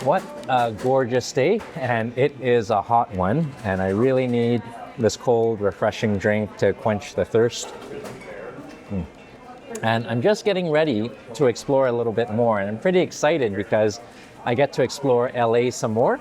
What a gorgeous day, and it is a hot one, and I really need this cold, refreshing drink to quench the thirst. And I'm just getting ready to explore a little bit more, and I'm pretty excited because I get to explore LA some more,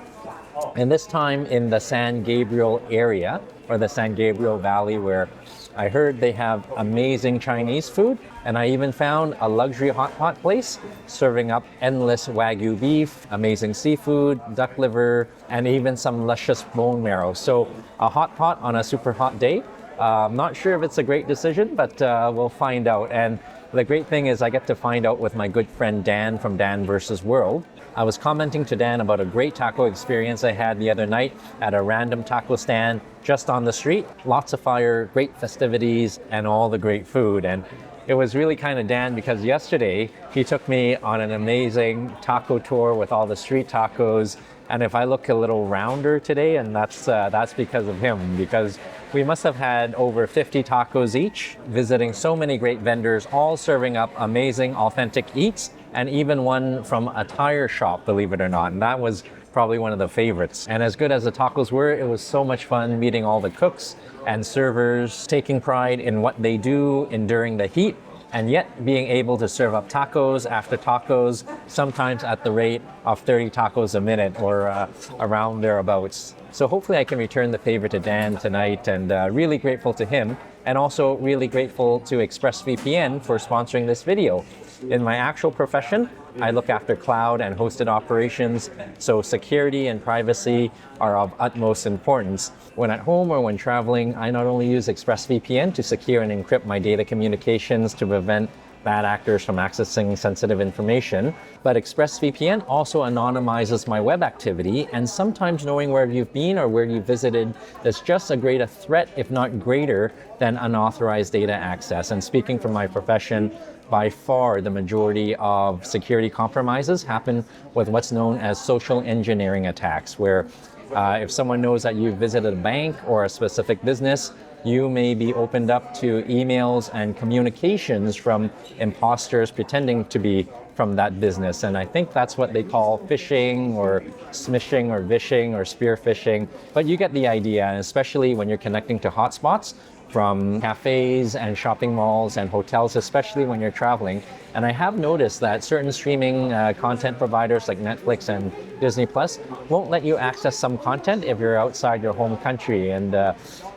and this time in the San Gabriel area, or the San Gabriel Valley, where I heard they have amazing Chinese food, and I even found a luxury hot pot place serving up endless Wagyu beef, amazing seafood, duck liver, and even some luscious bone marrow. So a hot pot on a super hot day. I'm not sure if it's a great decision, but we'll find out. And the great thing is I get to find out with my good friend Dan from Dan vs. World. I was commenting to Dan about a great taco experience I had the other night at a random taco stand just on the street. Lots of fire, great festivities, and all the great food. And it was really kind of Dan because yesterday he took me on an amazing taco tour with all the street tacos. And if I look a little rounder today, and that's because of him, because we must have had over 50 tacos each, visiting so many great vendors, all serving up amazing, authentic eats, and even one from a tire shop, believe it or not. And that was probably one of the favorites. And as good as the tacos were, it was so much fun meeting all the cooks and servers, taking pride in what they do, enduring the heat, and yet being able to serve up tacos after tacos, sometimes at the rate of 30 tacos a minute or around thereabouts. So hopefully I can return the favor to Dan tonight, and really grateful to him, and also really grateful to ExpressVPN for sponsoring this video. In my actual profession, I look after cloud and hosted operations, so security and privacy are of utmost importance. When at home or when traveling, I not only use ExpressVPN to secure and encrypt my data communications to prevent bad actors from accessing sensitive information, but ExpressVPN also anonymizes my web activity, and sometimes knowing where you've been or where you visited is just a greater threat, if not greater, than unauthorized data access. And speaking from my profession, by far the majority of security compromises happen with what's known as social engineering attacks, where if someone knows that you've visited a bank or a specific business, you may be opened up to emails and communications from imposters pretending to be from that business. And I think that's what they call phishing or smishing or vishing or spear phishing. But you get the idea, and especially when you're connecting to hotspots from cafes and shopping malls and hotels, especially when you're traveling. And I have noticed that certain streaming content providers like Netflix and Disney Plus won't let you access some content if you're outside your home country. And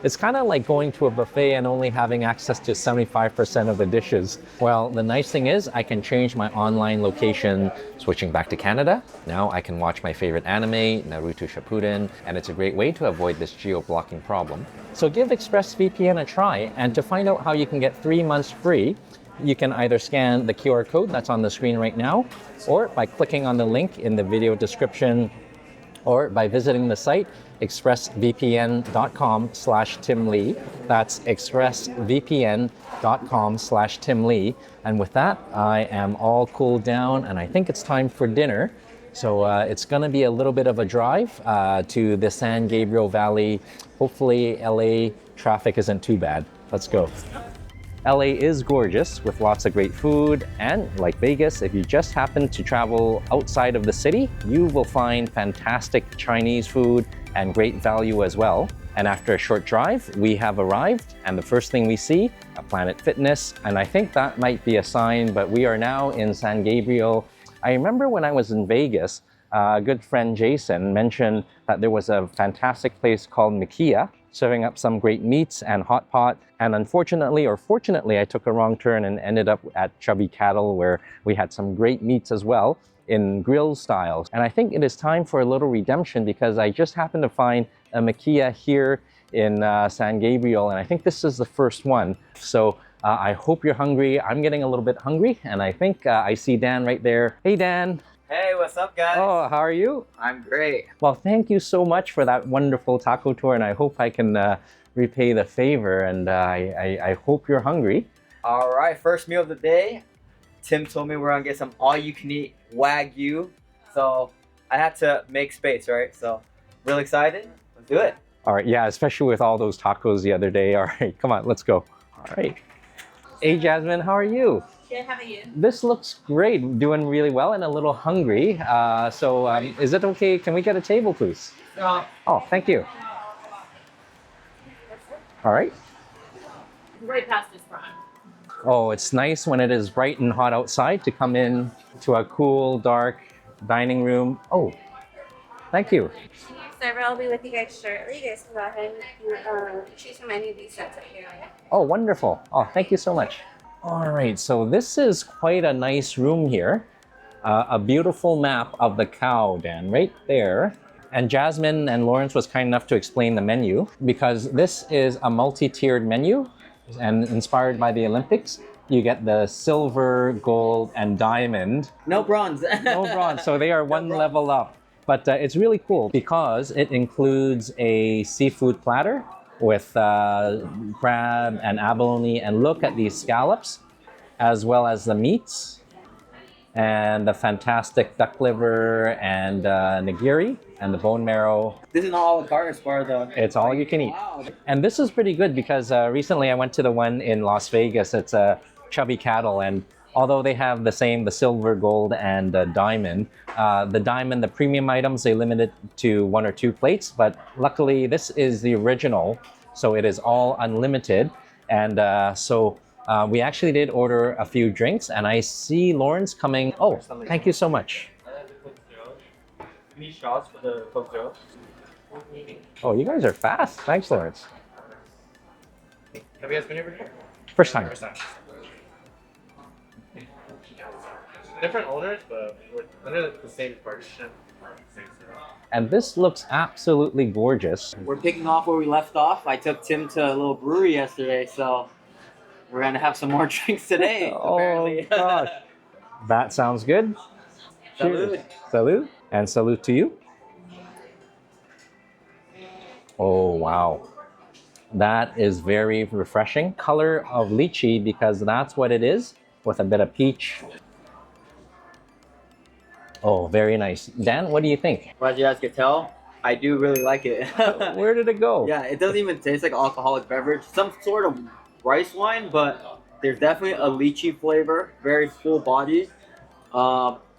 it's kind of like going to a buffet and only having access to 75% of the dishes. Well, the nice thing is I can change my online location, switching back to Canada. Now I can watch my favorite anime, Naruto Shippuden, and it's a great way to avoid this geo-blocking problem. So give ExpressVPN a try, and to find out how you can get 3 months free, you can either scan the QR code that's on the screen right now, or by clicking on the link in the video description, or by visiting the site expressvpn.com/timlee. That's expressvpn.com/timlee. And with that, I am all cooled down, and I think it's time for dinner. So it's going to be a little bit of a drive to the San Gabriel Valley. Hopefully LA traffic isn't too bad. Let's go. LA is gorgeous with lots of great food, and like Vegas, if you just happen to travel outside of the city, you will find fantastic Chinese food and great value as well. And after a short drive, we have arrived, and the first thing we see, a Planet Fitness, and I think that might be a sign, but we are now in San Gabriel. I remember when I was in Vegas, a good friend Jason mentioned that there was a fantastic place called Mikiya, serving up some great meats and hot pot. And unfortunately, or fortunately, I took a wrong turn and ended up at Chubby Cattle, where we had some great meats as well in grill styles. And I think it is time for a little redemption, because I just happened to find a Mikiya here in San Gabriel, and I think this is the first one. So I hope you're hungry. I'm getting a little bit hungry, and I think I see Dan right there. Hey, Dan. Hey, what's up, guys? Oh, how are you? I'm great. Well, thank you so much for that wonderful taco tour, and I hope I can repay the favor, and I hope you're hungry. All right, first meal of the day. Tim told me we're gonna get some all-you-can-eat Wagyu, so I had to make space, right? So, really excited. Let's do it. All right, yeah, especially with all those tacos the other day. All right, come on, let's go. All right. Hey, Jasmine, how are you? Good, how about you? This looks great. Doing really well and a little hungry. Is it okay? Can we get a table, please? Oh, thank you. All right. Right past this front. Oh, it's nice when it is bright and hot outside to come in to a cool, dark dining room. Oh, thank you. Server will be with you guys shortly. You guys can go ahead and choose from any of these sets up here. Oh, wonderful. Oh, thank you so much. All right, so this is quite a nice room here. A beautiful map of the cow, Dan, right there. And Jasmine and Lawrence was kind enough to explain the menu because this is a multi-tiered menu and inspired by the Olympics. You get the silver, gold, and diamond. No bronze. No bronze, so they are one level up. But it's really cool because it includes a seafood platter with crab and abalone, and look at these scallops, as well as the meats, and the fantastic duck liver and nigiri, and the bone marrow. This is not all the carte as far though. It's all you can eat. Wow. And this is pretty good because recently I went to the one in Las Vegas. It's a Chubby Cattle, and although they have the same, the silver, gold, and diamond, the premium items, they limit it to 1 or 2 plates, but luckily this is the original, so it is all unlimited. And we actually did order a few drinks, and I see Lawrence coming. Oh, thank you so much. Any shots for the Coke Zero? Oh, you guys are fast. Thanks, Lawrence. Have you guys been over here? First time. First time. Different owners, but we're under the same partnership. And this looks absolutely gorgeous. We're picking off where we left off. I took Tim to a little brewery yesterday, so we're gonna have some more drinks today. Oh, apparently. gosh. That sounds good. Cheers. Salud. Salud. And salute to you. Oh, wow. That is very refreshing. Color of lychee, because that's what it is, with a bit of peach. Oh, very nice. Dan, what do you think? Well, as you guys can tell, I do really like it. Where did it go? Yeah, it doesn't even taste like alcoholic beverage. Some sort of rice wine, but there's definitely a lychee flavor. Very full bodied.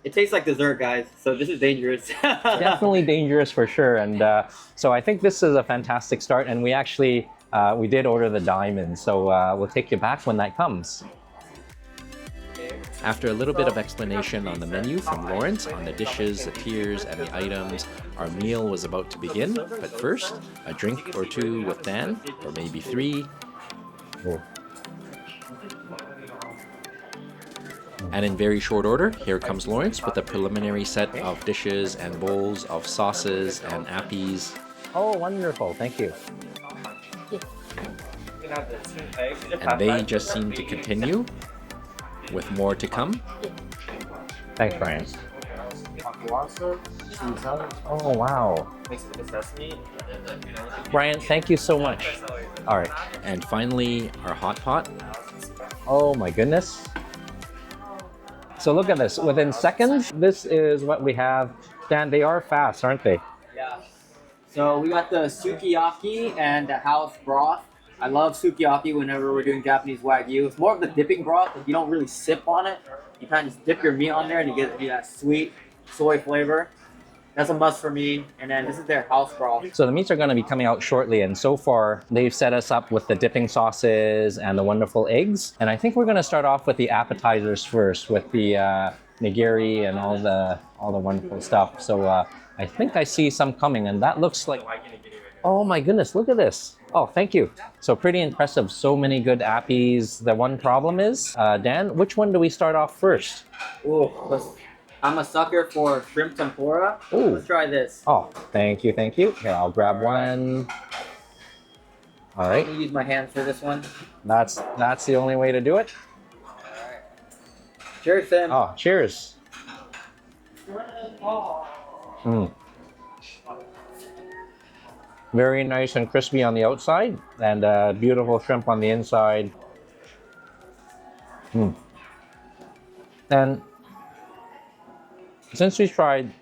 It tastes like dessert, guys. So this is dangerous. Definitely dangerous for sure. And so I think this is a fantastic start. And we actually, we did order the diamond. So we'll take you back when that comes. After a little bit of explanation on the menu from Lawrence on the dishes, the tiers, and the items, our meal was about to begin. But first, a drink or two with Dan, or maybe 3. Oh. And in very short order, here comes Lawrence with a preliminary set of dishes and bowls of sauces and appies. Oh, wonderful. Thank you. And they just seem to continue with more to come. Thanks, Brian. Oh, wow. Brian, thank you so much. All right. And finally, our hot pot. Oh, my goodness. So look at this. Within seconds, this is what we have. Dan, they are fast, aren't they? Yeah. So we got the sukiyaki and the house broth. I love sukiyaki whenever we're doing Japanese Wagyu. It's more of the dipping broth. Like you don't really sip on it. You kind of just dip your meat on there and you get that sweet soy flavor. That's a must for me. And then this is their house broth. So the meats are going to be coming out shortly, and so far they've set us up with the dipping sauces and the wonderful eggs. And I think we're going to start off with the appetizers first, with the nigiri and all the wonderful stuff. So I think I see some coming, and that looks like, oh my goodness, look at this. Oh, thank you. So pretty impressive. So many good appies. The one problem is, Dan, which one do we start off first? Ooh, I'm a sucker for shrimp tempura. Ooh. Let's try this. Oh, thank you, thank you. Here, I'll grab one. All right. I'm gonna use my hands for this one. That's the only way to do it. Cheers, Sam. Oh, cheers. Mm. Very nice and crispy on the outside, and beautiful shrimp on the inside. Mm. And since we tried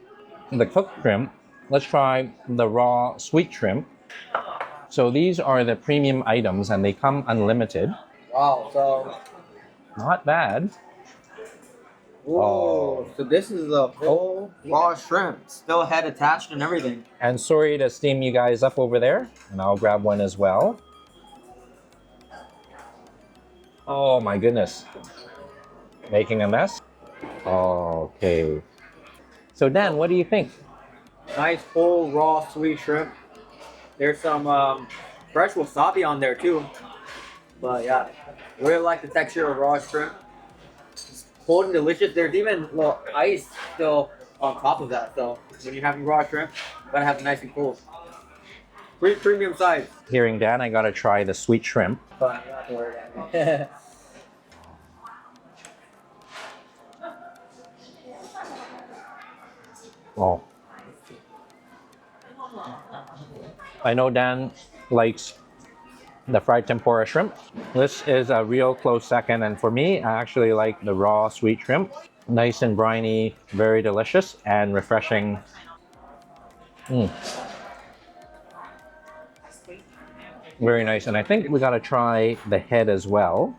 the cooked shrimp, let's try the raw sweet shrimp. So these are the premium items, and they come unlimited. Wow, so Not bad. Whoa, so this is the whole raw shrimp, still head attached and everything. And sorry to steam you guys up over there, and I'll grab one as well. Oh my goodness. Making a mess? Okay. So Dan, what do you think? Nice whole raw sweet shrimp. There's some fresh wasabi on there too. But yeah, really like the texture of raw shrimp. It's cold and delicious. There's even a little ice still on top of that. So when you're having raw shrimp, you gotta have it nice and cold. Pretty premium size. Hearing Dan, I gotta try the sweet shrimp. But you don't have to worry about it. Oh. I know Dan likes the fried tempura shrimp. This is a real close second, and for me, I actually like the raw sweet shrimp. Nice and briny, very delicious and refreshing. Very nice, and I think we gotta try the head as well.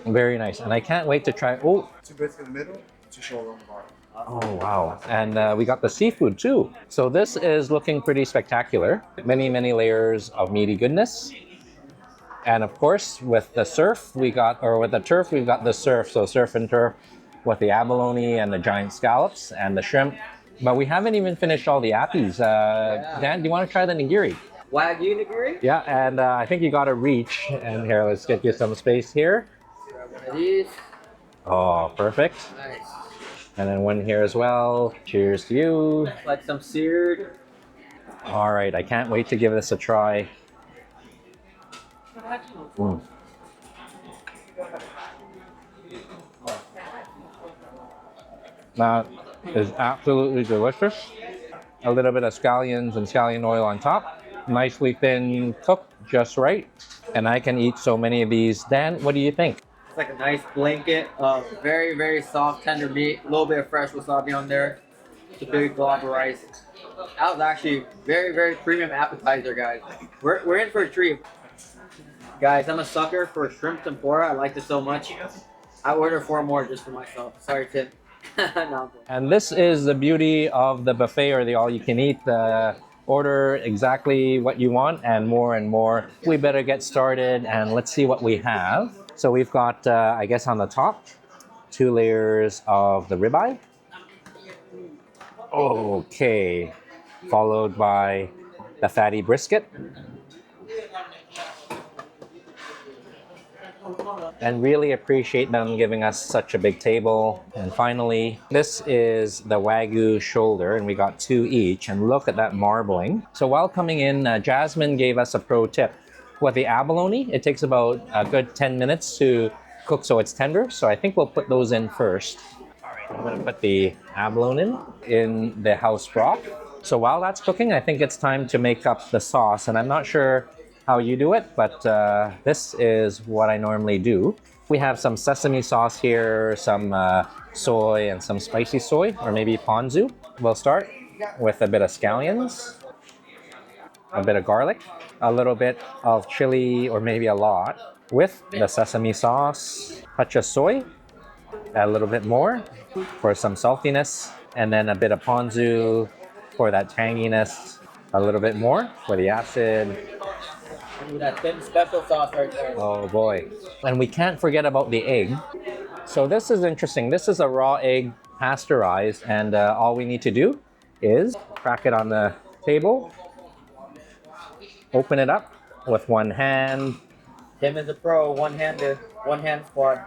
Very nice, and I can't wait to try. Oh, 2 bits in the middle, 2 shoulder on the bottom. oh wow! And we got the seafood too. So this is looking pretty spectacular. Many layers of meaty goodness, and of course with the surf we got, or with the turf we've got the surf. So surf and turf with the abalone and the giant scallops and the shrimp. But we haven't even finished all the appies. Dan, do you want to try the nigiri? Wagyu nigiri? Yeah, and I think you got to reach. And here, let's get you some space here. Grab one of these. Oh, perfect. Nice. And then one here as well. Cheers to you. Like some seared. All right, I can't wait to give this a try. That is absolutely delicious. A little bit of scallions and scallion oil on top. Nicely thin cooked, just right. And I can eat so many of these. Dan, what do you think? It's like a nice blanket of very soft, tender meat. A little bit of fresh wasabi on there. It's a big glob of rice. That was actually very premium appetizer, guys. We're in for a treat. Guys, I'm a sucker for shrimp tempura. I like it so much. I ordered 4 more just for myself. Sorry, Tim. No. And this is the beauty of the buffet or the all-you-can-eat. Order exactly what you want and more. We better get started and let's see what we have. So we've got, I guess on the top, 2 layers of the ribeye. Okay. Followed by the fatty brisket. And really appreciate them giving us such a big table. And finally, this is the Wagyu shoulder, and we got 2 each. And look at that marbling. So while coming in, Jasmine gave us a pro tip. With the abalone, it takes about a good 10 minutes to cook so it's tender. So I think we'll put those in first. All right, I'm gonna put the abalone in the house broth. So while that's cooking, I think it's time to make up the sauce. And I'm not sure how you do it, but this is what I normally do. We have some sesame sauce here, some soy and some spicy soy, or maybe ponzu. We'll start with a bit of scallions, a bit of garlic, a little bit of chili, or maybe a lot, with the sesame sauce, touch of soy, add a little bit more for some saltiness, and then a bit of ponzu for that tanginess, a little bit more for the acid. Ooh, that thin special sauce right there. Oh boy. And we can't forget about the egg. So this is interesting. This is a raw egg, pasteurized, and all we need to do is crack it on the table, open it up with one hand. Tim is a pro, one hand squad.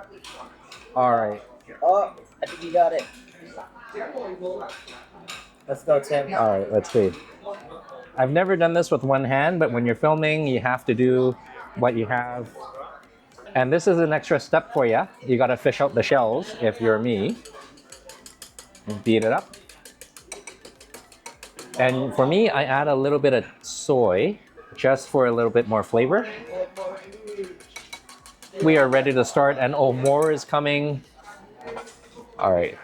All right. Oh, I think you got it. Let's go, Tim. All right, let's see. I've never done this with one hand, but when you're filming, you have to do what you have. And this is an extra step for you. You got to fish out the shells if you're me. And beat it up. And for me, I add a little bit of soy just for a little bit more flavor. We are ready to start, and oh, more is coming. All right.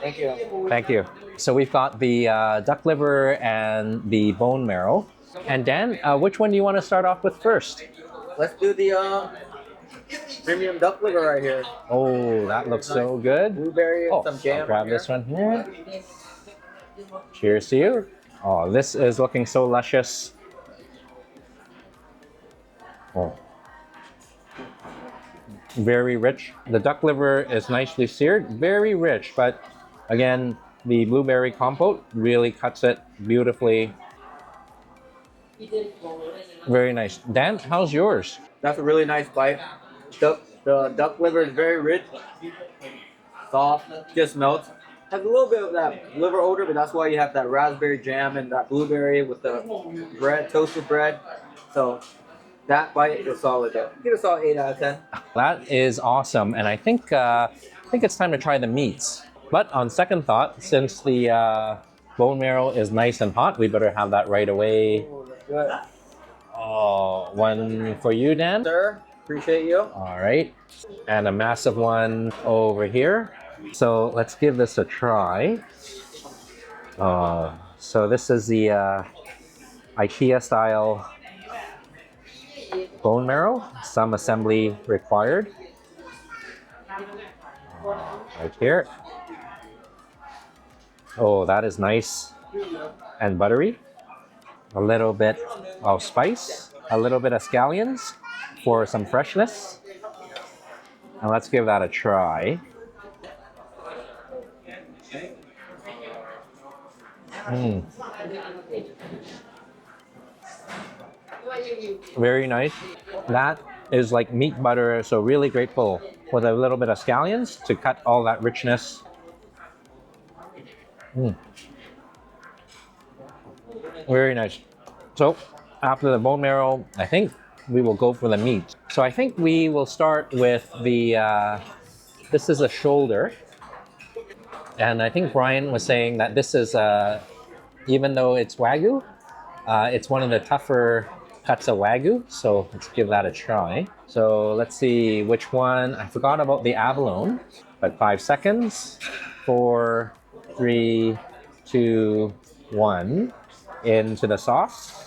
Thank you. Thank you. So we've got the duck liver and the bone marrow. And Dan, which one do you want to start off with first? let's do the premium duck liver right here. Oh, that looks so good. Blueberry and Oh, some jam. I'll grab on this here. one here. Cheers to you. Oh, this is looking so luscious. Oh. Very rich. The duck liver is nicely seared, very rich, but again, the blueberry compote really cuts it beautifully. Very nice. Dan, how's yours? That's a really nice bite. The duck liver is very rich, soft, just melts. Has a little bit of that liver odor, but that's why you have that raspberry jam and that blueberry with the bread, toasted bread. So that bite is solid though. Give it a solid 8 out of 10. That is awesome, and I think it's time to try the meats. But on second thought, since the bone marrow is nice and hot, we better have that right away. Good. Oh, one for you, Dan. Sir, appreciate you. All right, and a massive one over here. So let's give this a try. So this is the IKEA style bone marrow, some assembly required. Right here. Oh, that is nice and buttery. A little bit of spice, a little bit of scallions for some freshness. And let's give that a try. Very nice. That is like meat butter, so really grateful with a little bit of scallions to cut all that richness. Very nice. So after the bone marrow, I think we will go for the meat. So I think we will start with the, this is a shoulder. And I think Brian was saying that this is, even though it's Wagyu, it's one of the tougher cuts of Wagyu. So let's give that a try. So let's see which one. I forgot about the Abalone, but 5 seconds. 4, 3, 2, 1. Into the sauce.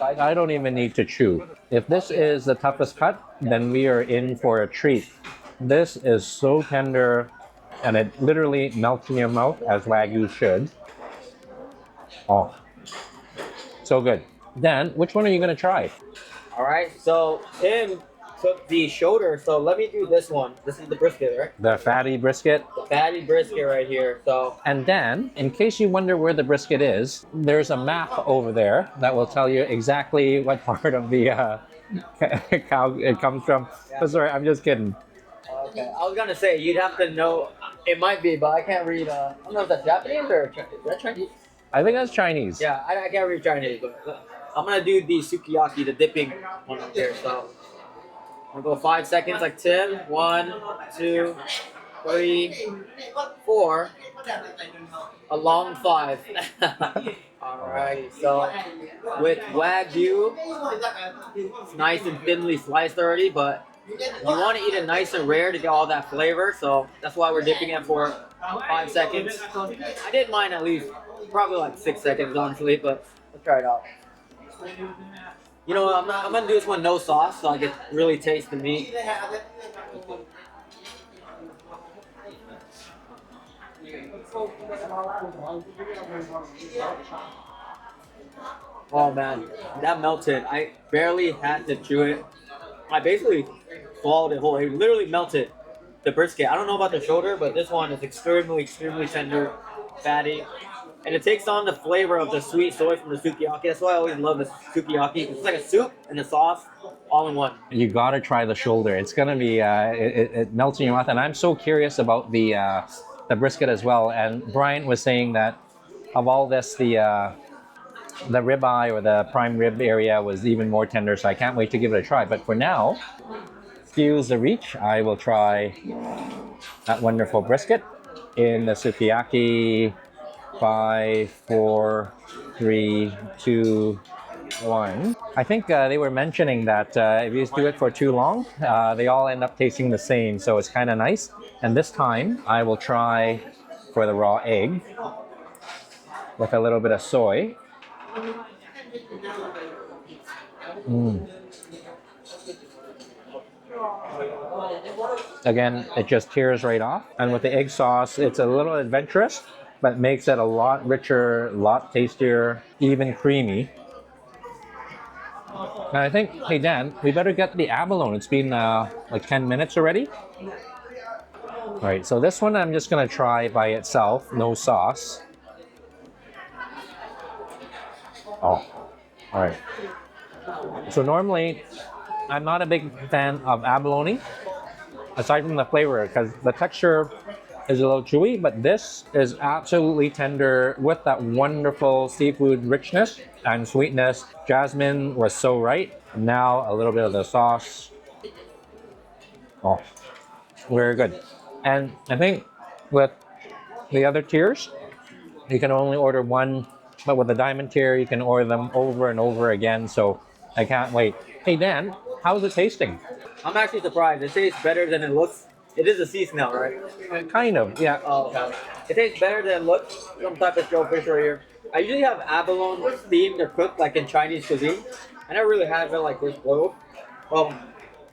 I don't even need to chew. If this is the toughest cut, then we are in for a treat. This is so tender, and it literally melts in your mouth as Wagyu should. Oh, so good. Dan, which one are you gonna try? All right, so Tim took the shoulder, so let me do this one. This is the brisket, right? The fatty brisket. The fatty brisket right here. So And Dan, in case you wonder where the brisket is, there's a map over there that will tell you exactly what part of the cow it comes from. Yeah. Oh, sorry, I'm just kidding. okay, I was gonna say you'd have to know. It might be, but I can't read. I don't know if that's Japanese or is that Chinese? I think that's Chinese. Yeah, I can't read Chinese, but I'm gonna do the sukiyaki, the dipping one up here. So I'm gonna go 5 seconds, like Tim. 1, 2, 3, 4. A long 5. Alrighty, so with Wagyu, it's nice and thinly sliced already, but you want to eat it nice and rare to get all that flavor, so that's why we're dipping it for 5 seconds. I didn't mind at least, probably like 6 seconds honestly, but let's try it out. You know what, I'm gonna do this one no sauce, so I can really taste the meat. Oh man, that melted. I barely had to chew it. I basically swallowed it whole. It literally melted the brisket. I don't know about the shoulder, but this one is extremely tender, fatty. And it takes on the flavor of the sweet soy from the sukiyaki. That's why I always love the sukiyaki. It's like a soup and a sauce all in one. You gotta try the shoulder. It's gonna be, it melts in your mouth. And I'm so curious about the brisket as well. And Brian was saying that of all this, the ribeye or the prime rib area was even more tender. So I can't wait to give it a try. But for now, excuse the reach, I will try that wonderful brisket in the sukiyaki. 5, 4, 3, 2, 1. I think they were mentioning that if you do it for too long, they all end up tasting the same. So it's kind of nice. And this time I will try for the raw egg with a little bit of soy. Again, it just tears right off. And with the egg sauce, it's a little adventurous, but makes it a lot richer, a lot tastier, even creamy. And I think, hey Dan, we better get the abalone. It's been like 10 minutes already. All right, so this one I'm just gonna try by itself, no sauce. Oh, all right. So normally, I'm not a big fan of abalone, aside from the flavor, because the texture is a little chewy, but this is absolutely tender with that wonderful seafood richness and sweetness. Jasmine was so right. Now a little bit of the sauce. Oh, very good. And I think with the other tiers, you can only order one, but with the diamond tier, you can order them over and over again. So I can't wait. Hey Dan, how's it tasting? I'm actually surprised. It tastes better than it looks. It is a sea snail, right? Kind of, yeah. Oh, okay. It tastes better than it looks. Some type of shellfish right here. I usually have abalone steamed or cooked like in Chinese cuisine. I never really had it like this boiled.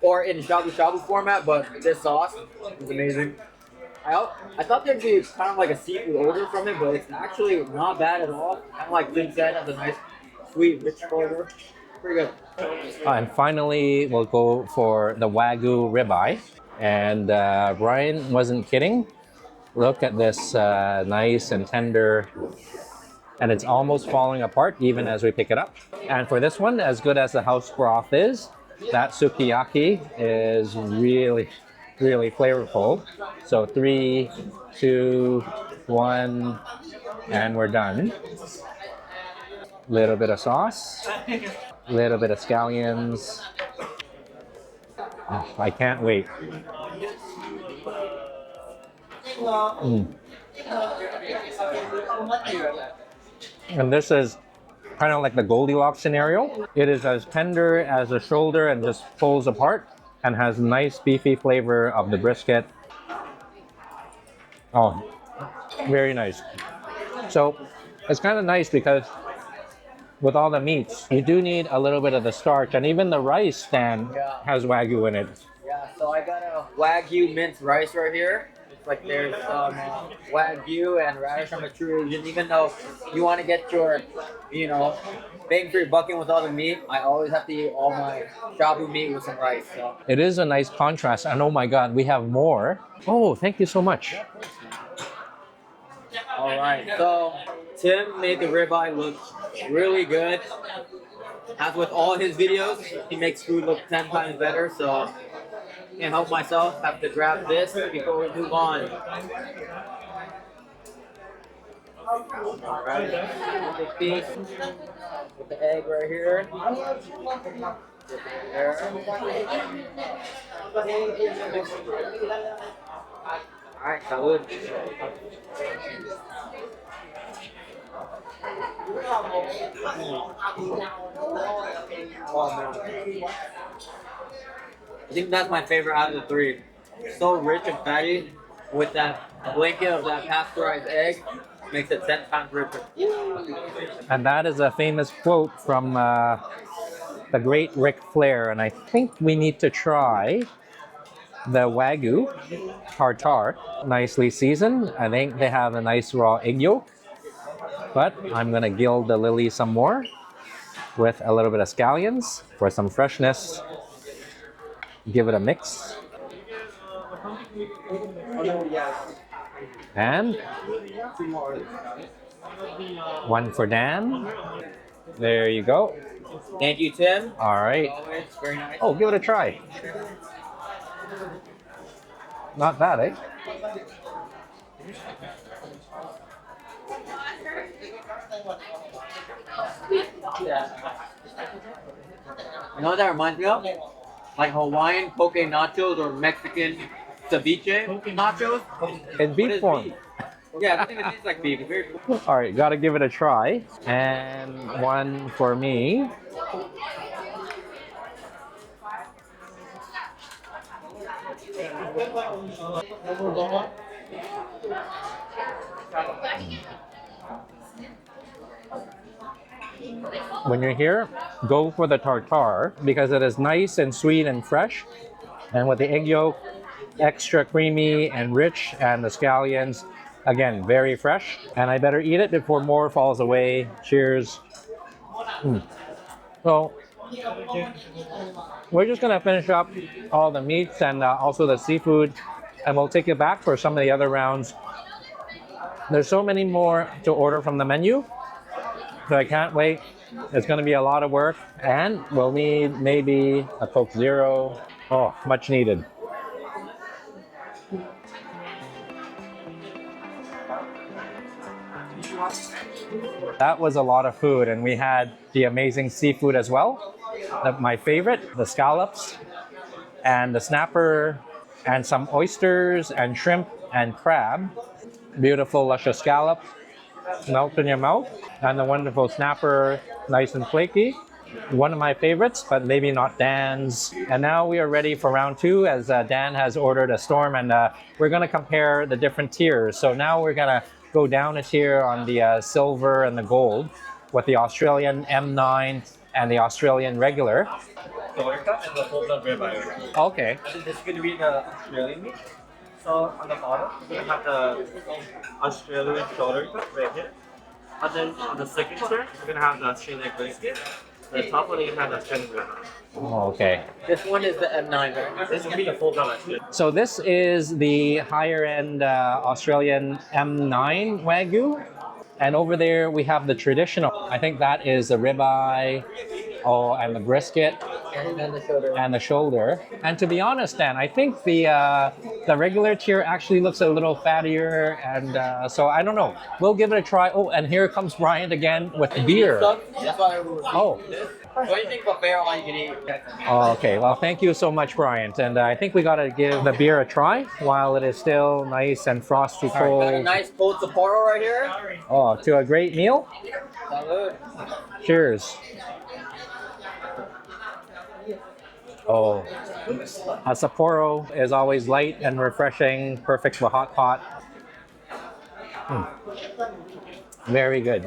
Or in Shabu Shabu format, but this sauce is amazing. I thought there'd be kind of like a seafood odor from it, but it's actually not bad at all. Kind of like Jim said, has a nice, sweet, rich flavor. Pretty good. And finally, we'll go for the Wagyu ribeye. And Brian wasn't kidding. Look at this nice and tender, and it's almost falling apart even as we pick it up. And for this one, as good as the house broth is, that sukiyaki is really, really flavorful. So 3, 2, 1, and we're done. Little bit of sauce, little bit of scallions. Oh, I can't wait. And this is kind of like the Goldilocks scenario. It is as tender as a shoulder and just pulls apart and has nice beefy flavor of the brisket. Oh, very nice. So it's kind of nice because with all the meats, you do need a little bit of the starch, and even the rice stand has Wagyu in it. Yeah, so I got a Wagyu minced rice right here. It's like there's Wagyu and radish. I'm a true Asian. Even though you want to get your, bang for your bucket with all the meat, I always have to eat all my shabu meat with some rice. So. It is a nice contrast, and oh my God, we have more. Oh, thank you so much. All right, so Tim made the ribeye look really good. As with all his videos, he makes food look 10 times better, so can't help myself. Have to grab this before we move on. All right, big piece with the egg right here. There. All right, salud. Oh, man. I think that's my favorite out of the three. So rich and fatty with that blanket of that pasteurized egg. Makes it 10 times richer. And that is a famous quote from the great Ric Flair. And I think we need to try the Wagyu tartare, nicely seasoned. I think they have a nice raw egg yolk. But I'm gonna gild the lily some more with a little bit of scallions for some freshness. Give it a mix. And one for Dan. There you go. Thank you, Tim. All right. Always very nice. Oh, give it a try. Not bad, eh? You know what that reminds me of? Like Hawaiian poke nachos or Mexican ceviche nachos. In But beef it's form. beef. Yeah, I think it tastes like beef. It's very cool. All right, gotta give it a try. And one for me. When you're here, go for the tartare because it is nice and sweet and fresh. And with the egg yolk, extra creamy and rich, and the scallions, again, very fresh. And I better eat it before more falls away. Cheers. So, we're just gonna finish up all the meats and also the seafood, and we'll take it back for some of the other rounds. There's so many more to order from the menu, so I can't wait. It's gonna be a lot of work, and we'll need maybe a Coke Zero. Oh, much needed. That was a lot of food, and we had the amazing seafood as well. My favorite, the scallops and the snapper, and some oysters and shrimp and crab. Beautiful luscious scallop, melt in your mouth, and the wonderful snapper, nice and flaky. One of my favorites, but maybe not Dan's. And now we are ready for round two, as Dan has ordered a storm, and we're gonna compare the different tiers. So now we're gonna go down a tier on the silver and the gold with the Australian M9 and the Australian regular. The orca and the full blood ribeye. Okay. And this is going to be the Australian meat. So on the bottom, we're going to have the Australian shoulder cut right here. And then on the second tier, we're going to have the Australian brisket. The top one, you're going to have the Australian ribeye. Oh, okay. This one is the M9, right? This is going to be the full blood Australian. So this is the higher end Australian M9 Wagyu. And over there we have the traditional. I think that is the ribeye, oh, and the brisket, And then the shoulder. and the shoulder. And to be honest, Dan, I think the regular tier actually looks a little fattier, and so I don't know. We'll give it a try. Oh, and here comes Bryant again with beer. That's why we were Oh. What do you think buffet all you can eat? Oh, okay. Well, thank you so much, Bryant. And I think we got to give the beer a try while it is still nice and frosty Got a cold. nice cold Sapporo right here. Oh, to a great meal. Salud. Cheers. Oh, a Sapporo is always light and refreshing, perfect for hot pot. Very good.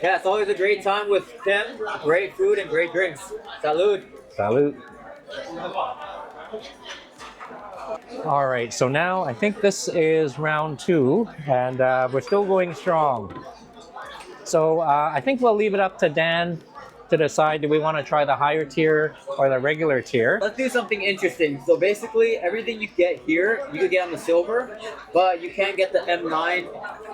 Yeah, it's always a great time with Tim. Great food and great drinks. Salud. Salute. All right, so now I think this is round two, and we're still going strong. So I think we'll leave it up to Dan to decide, do we want to try the higher tier or the regular tier? Let's do something interesting. So basically, everything you get here, you could get on the silver, but you can't get the M9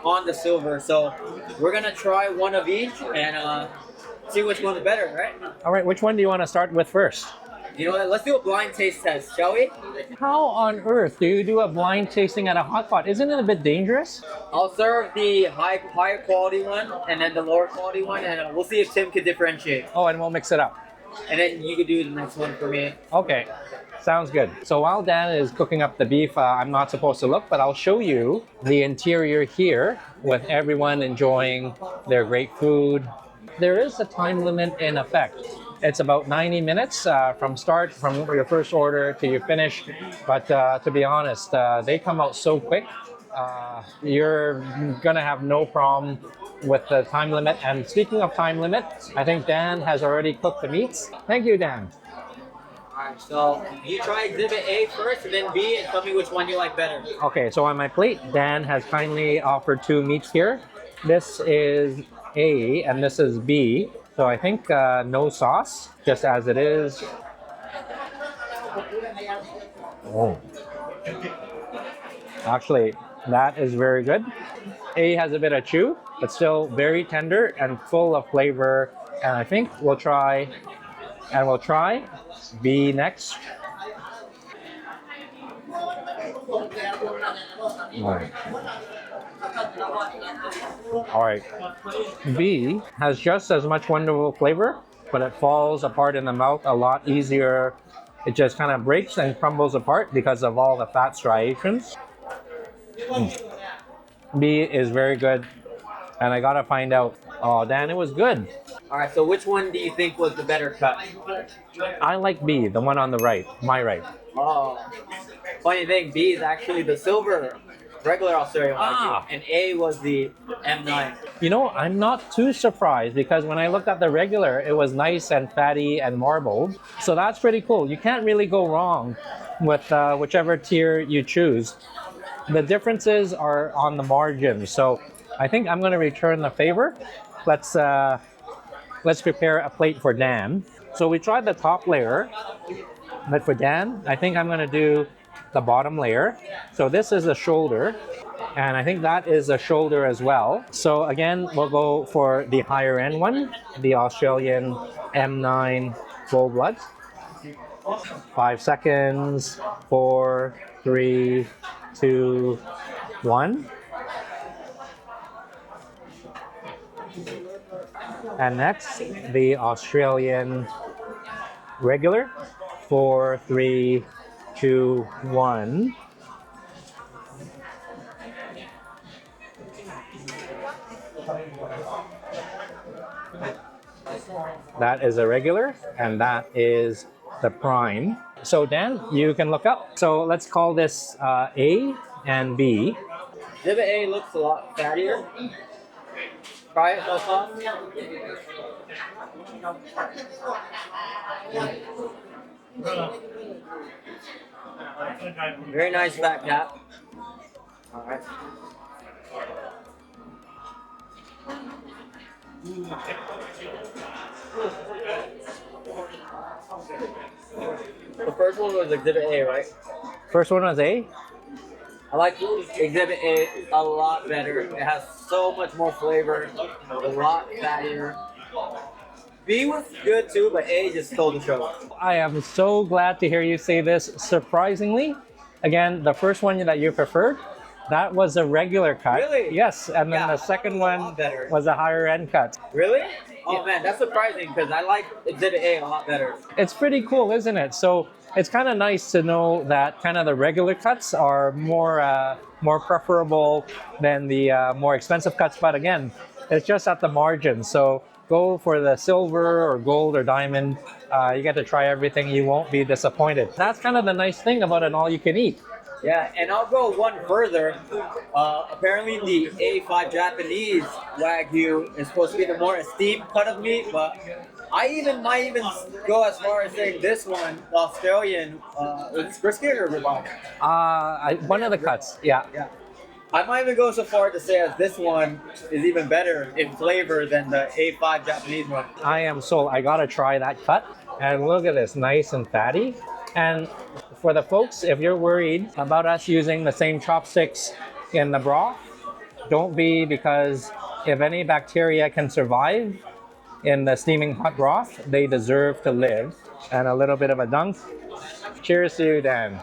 on the silver. So we're gonna try one of each and see which one's better, right? All right, which one do you want to start with first? You know what? Let's do a blind taste test, shall we? How on earth do you do a blind tasting at a hot pot? Isn't it a bit dangerous? I'll serve the higher quality one and then the lower quality one, and we'll see if Tim can differentiate. Oh, and we'll mix it up. And then you could do the next one for me. Okay, sounds good. So while Dan is cooking up the beef, I'm not supposed to look, but I'll show you the interior here with everyone enjoying their great food. There is a time limit in effect. It's about 90 minutes from your first order to your finish. But to be honest, they come out so quick. You're gonna have no problem with the time limit. And speaking of time limit, I think Dan has already cooked the meats. Thank you, Dan. Alright, so you try exhibit A first and then B and tell me which one you like better. Okay, so on my plate, Dan has kindly offered two meats here. This is A and this is B. So I think no sauce, just as it is. Oh. Actually, that is very good. A has a bit of chew, but still very tender and full of flavor. And I think we'll try B next. All right. B has just as much wonderful flavor, but it falls apart in the mouth a lot easier. It just kind of breaks and crumbles apart because of all the fat striations. B is very good, and I gotta find out. Oh, Dan, it was good. Alright, so which one do you think was the better cut? I like B, the one on the right, my right. Oh, funny thing, B is actually the silver. regular Australian Ah. Wagyu, and A was the M9. You know, I'm not too surprised because when I looked at the regular, it was nice and fatty and marbled. So that's pretty cool. You can't really go wrong with whichever tier you choose. The differences are on the margins. So I think I'm going to return the favor. Let's prepare a plate for Dan. So we tried the top layer, but for Dan, I think I'm going to do the bottom layer. So this is the shoulder, and I think that is a shoulder as well. So again, we'll go for the higher end one, the Australian M9 full blood. 5 seconds, 4, 3, 2, 1. And next, the Australian regular. 4, 3, 2, 1. That is a regular, and that is the prime. So Dan, you can look up. So let's call this A and B. Exhibit A looks a lot fattier. Try it, no sauce. Very nice fat cap. Alright. The first one was Exhibit A, right? First one was A. I like Exhibit A a lot better. It has so much more flavor, a lot fattier. B was good too, but A just stole the show. I am so glad to hear you say this. Surprisingly, again, the first one that you preferred, that was a regular cut. Really? Yes, and then Yeah, the second a one lot better. was a higher end cut. Really? Oh man, that's surprising because I like Exhibit A a lot better. It's pretty cool, isn't it? So it's kind of nice to know that kind of the regular cuts are more preferable than the more expensive cuts. But again, it's just at the margin. So go for the silver or gold or diamond. You get to try everything. You won't be disappointed. That's kind of the nice thing about an all-you-can-eat. Yeah, and I'll go one further. Apparently, the A5 Japanese Wagyu is supposed to be the more esteemed cut of meat, but I might even go as far as saying this one, the Australian, it's brisket or ribeye? One of the cuts, yeah. Yeah. I might even go so far to say as this one is even better in flavor than the A5 Japanese one. I am sold. I gotta try that cut. And look at this, nice and fatty. And for the folks, if you're worried about us using the same chopsticks in the broth, don't be, because if any bacteria can survive in the steaming hot broth, they deserve to live. And a little bit of a dunk. Cheers to you, Dan.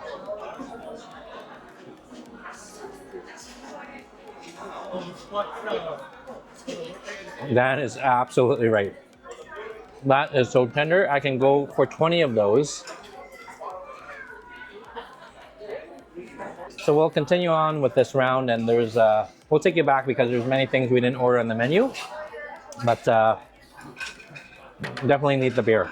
That is absolutely right. That is so tender. I can go for 20 of those. So we'll continue on with this round, and we'll take you back because there's many things we didn't order on the menu, but definitely need the beer.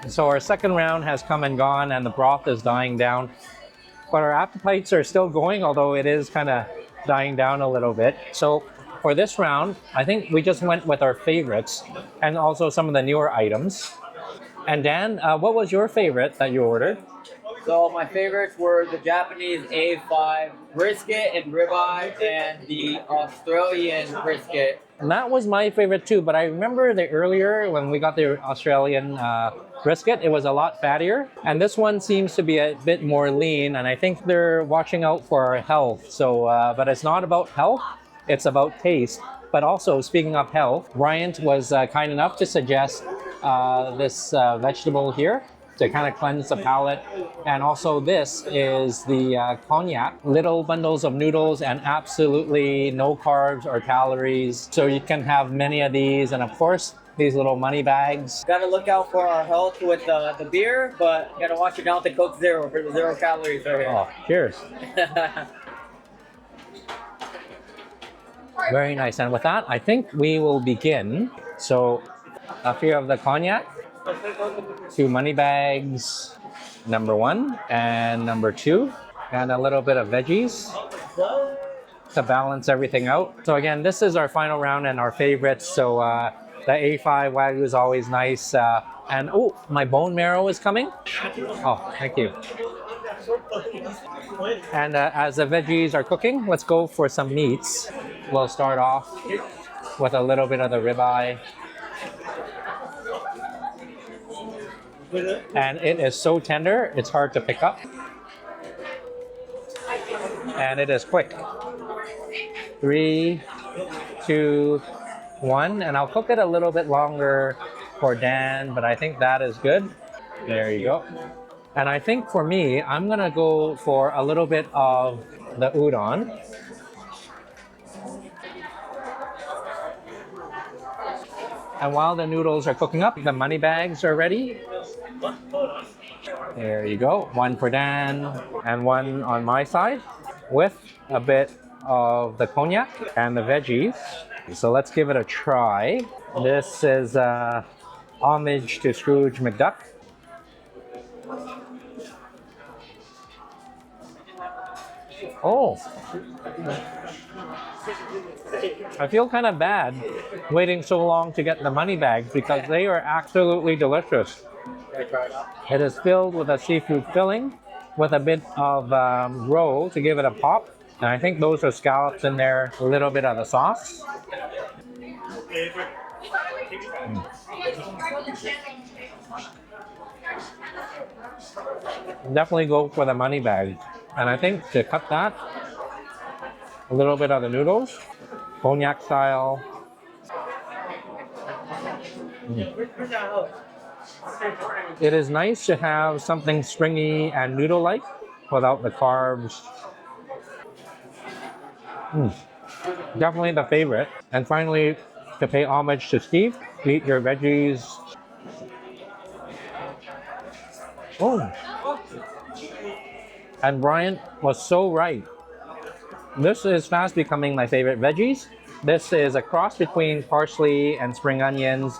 So our second round has come and gone, and the broth is dying down. But our appetites are still going, although it is kind of dying down a little bit. So for this round, I think we just went with our favorites and also some of the newer items. And Dan, what was your favorite that you ordered? So my favorites were the Japanese A5 brisket and ribeye and the Australian brisket. And that was my favorite too, but I remember the earlier when we got the Australian brisket, it was a lot fattier. And this one seems to be a bit more lean, and I think they're watching out for our health. So, but it's not about health, it's about taste. But also, speaking of health, Bryant was kind enough to suggest this vegetable here to kind of cleanse the palate. And also this is the cognac, little bundles of noodles and absolutely no carbs or calories. So you can have many of these, and of course, these little money bags. Gotta look out for our health with the beer, but gotta watch it down with the Coke Zero for the 0 calories right here. Oh, cheers. Very nice. And with that, I think we will begin. So a few of the cognac, 2 money bags, number 1 and number 2, and a little bit of veggies to balance everything out. So again, this is our final round and our favorites. So the A5 Wagyu is always nice. And oh, my bone marrow is coming. Oh, thank you. And as the veggies are cooking, let's go for some meats. We'll start off with a little bit of the ribeye. And it is so tender, it's hard to pick up. And it is quick. 3, 2, 1. And I'll cook it a little bit longer for Dan, but I think that is good. There you go. And I think for me, I'm gonna go for a little bit of the udon. And while the noodles are cooking up, the money bags are ready. There you go. 1 for Dan and 1 on my side with a bit of the cognac and the veggies. So let's give it a try. This is homage to Scrooge McDuck. Oh, I feel kind of bad waiting so long to get the money bags because they are absolutely delicious. It is filled with a seafood filling with a bit of roe to give it a pop. And I think those are scallops in there, a little bit of the sauce. Definitely go for the money bag. And I think to cut that, a little bit of the noodles, cognac style. It is nice to have something stringy and noodle-like without the carbs. Definitely the favorite. And finally, to pay homage to Steve, eat your veggies. Oh. And Brian was so right. This is fast becoming my favorite veggies. This is a cross between parsley and spring onions.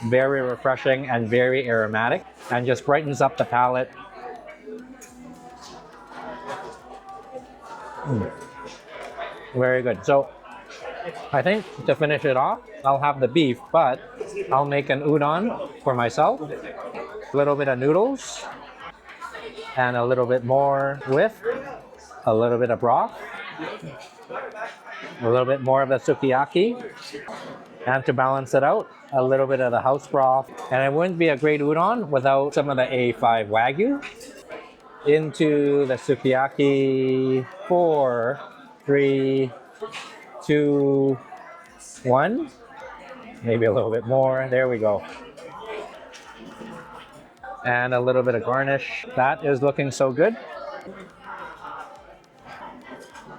Very refreshing and very aromatic and just brightens up the palate. Very good. So I think to finish it off, I'll have the beef, but I'll make an udon for myself. A little bit of noodles and a little bit more with a little bit of broth. A little bit more of the sukiyaki. And to balance it out, a little bit of the house broth. And it wouldn't be a great udon without some of the A5 Wagyu. Into the sukiyaki. 4, 3, 2, 1. Maybe a little bit more. There we go. And a little bit of garnish. That is looking so good.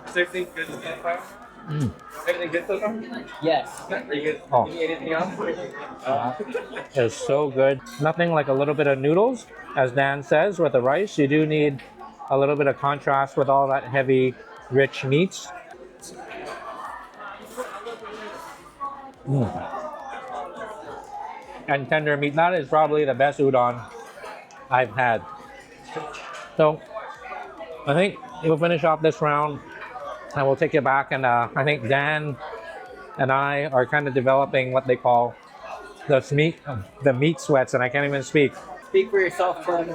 Is everything good so far? Everything good so far? Yes. Are you good? Oh. You need anything else? It's so good. Nothing like a little bit of noodles. As Dan says, with the rice, you do need a little bit of contrast with all that heavy, rich meats. And tender meat. That is probably the best udon I've had. So I think we'll finish off this round and we'll take it back. And I think Dan and I are kind of developing what they call the meat sweats, and I can't even speak. Speak for yourself, friend.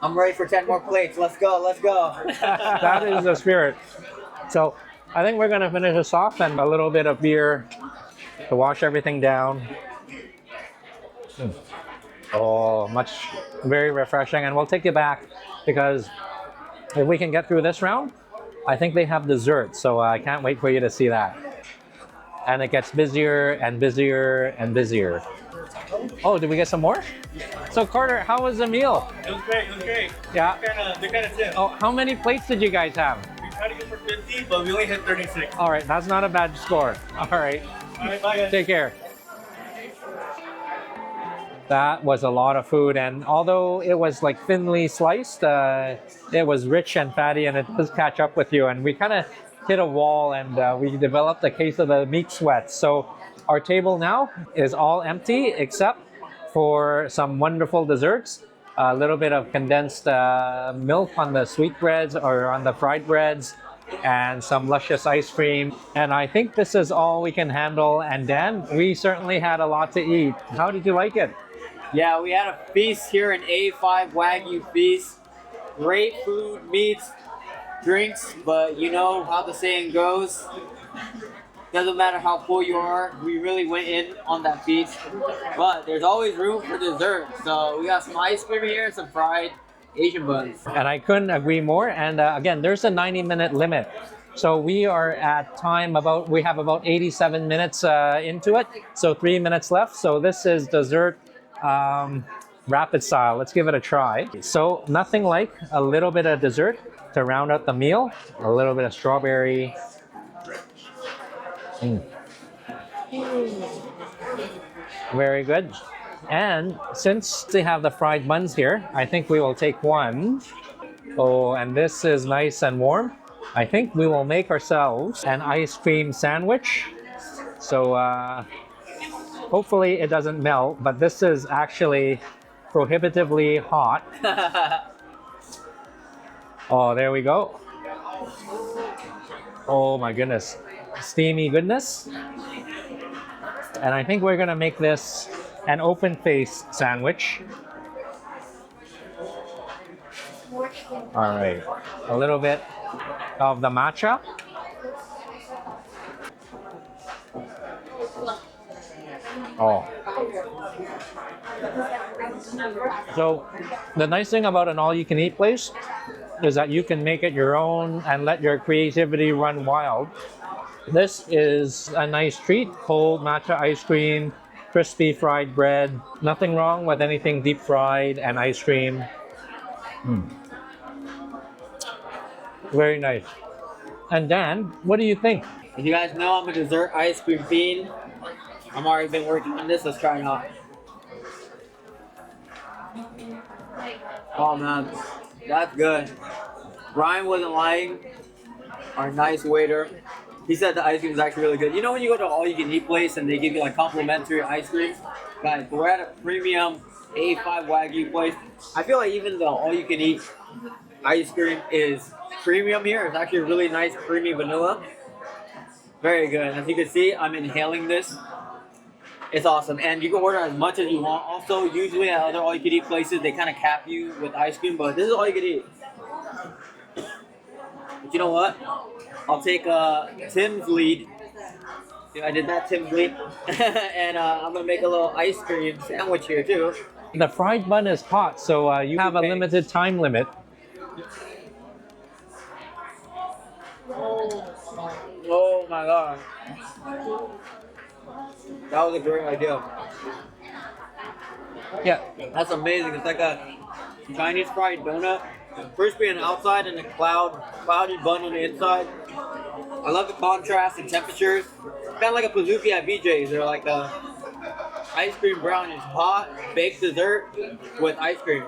I'm ready for 10 more plates. Let's go, let's go. That is the spirit. So I think we're gonna finish this off and a little bit of beer to wash everything down. Oh, very refreshing. And we'll take it back because if we can get through this round, I think they have dessert. So I can't wait for you to see that. And it gets busier and busier and busier. Oh, did we get some more? So Carter, how was the meal? It was great, it was great. Yeah. They're kind of thin. Oh, how many plates did you guys have? We tried to go for 50, but we only hit 36. All right, that's not a bad score. All right, All right, bye guys. take care. That was a lot of food, and although it was like thinly sliced, it was rich and fatty, and it does catch up with you. And we kind of hit a wall, and we developed a case of the meat sweats. So our table now is all empty except for some wonderful desserts. A little bit of condensed milk on the sweetbreads or on the fried breads, and some luscious ice cream. And I think this is all we can handle. And Dan, we certainly had a lot to eat. How did you like it? Yeah, we had a feast here in A5 Wagyu Feast. Great food, meats, drinks, but you know how the saying goes. Doesn't matter how full you are, we really went in on that feast. But there's always room for dessert. So we got some ice cream here and some fried Asian buns. And I couldn't agree more. And again, there's a 90-minute limit. So we are at time we have about 87 minutes into it. So 3 minutes left. So this is dessert rapid style. Let's give it a try. So nothing like a little bit of dessert to round out the meal. A little bit of strawberry. Very good. And since they have the fried buns here, I think we will take one. Oh, and this is nice and warm. I think we will make ourselves an ice cream sandwich. So hopefully it doesn't melt, but this is actually prohibitively hot. Oh, there we go. Oh my goodness. Steamy goodness. And I think we're gonna make this an open face sandwich. All right, a little bit of the matcha. Oh. So the nice thing about an all-you-can-eat place is that you can make it your own and let your creativity run wild. This is a nice treat, cold matcha ice cream, crispy fried bread. Nothing wrong with anything deep fried and ice cream. Very nice. And Dan, what do you think? As you guys know, I'm a dessert ice cream fiend. I'm already been working on this. Let's try it out. Oh man, that's good. Brian wasn't lying. Our nice waiter. He said the ice cream is actually really good. You know when you go to an all-you-can-eat place and they give you like complimentary ice cream? Guys, we're at a premium A5 Wagyu place. I feel like even the all-you-can-eat ice cream is premium here. It's actually really nice, creamy vanilla. Very good. As you can see, I'm inhaling this. It's awesome. And you can order as much as you want. Also, usually at other all-you-can-eat places, they kind of cap you with ice cream, but this is all you can eat. But you know what? I'll take Tim's lead. See, I did that, Tim's lead. And I'm going to make a little ice cream sandwich here, too. The fried bun is hot, so you have a limited time limit. Oh my god. That was a great idea. Yeah. That's amazing. It's like a Chinese fried donut. Crispy on the outside and a cloudy bun on the inside. I love the contrast and temperatures. Kind of like a Pazuki at BJ's. They're like the ice cream brownies, hot baked dessert with ice cream.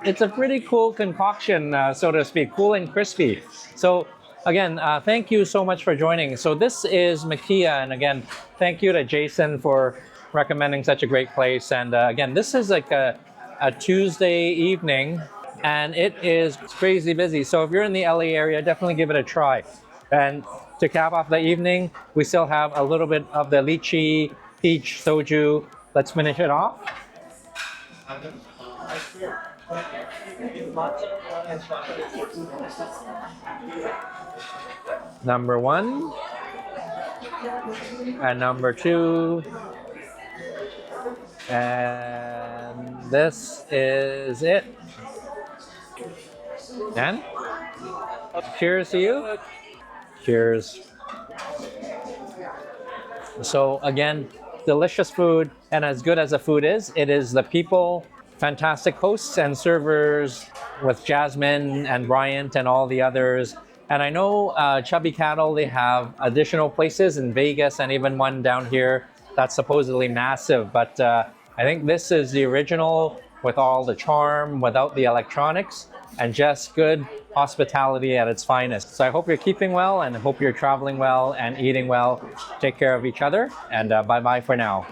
It's a pretty cool concoction, so to speak, cool and crispy. So again, thank you so much for joining. So this is Mikiya, and again, thank you to Jason for recommending such a great place. And again, this is like a Tuesday evening, and it is crazy busy. So if you're in the LA area, definitely give it a try. And to cap off the evening, we still have a little bit of the lychee peach soju. Let's finish it off. Number one, and number two, and this is it. And cheers to you. Cheers. So again, delicious food, and as good as the food is, it is the people, fantastic hosts and servers with Jasmine and Bryant and all the others. And I know Chubby Cattle, they have additional places in Vegas and even one down here that's supposedly massive. But I think this is the original with all the charm, without the electronics, and just good hospitality at its finest. So I hope you're keeping well and hope you're traveling well and eating well. Take care of each other, and bye-bye for now.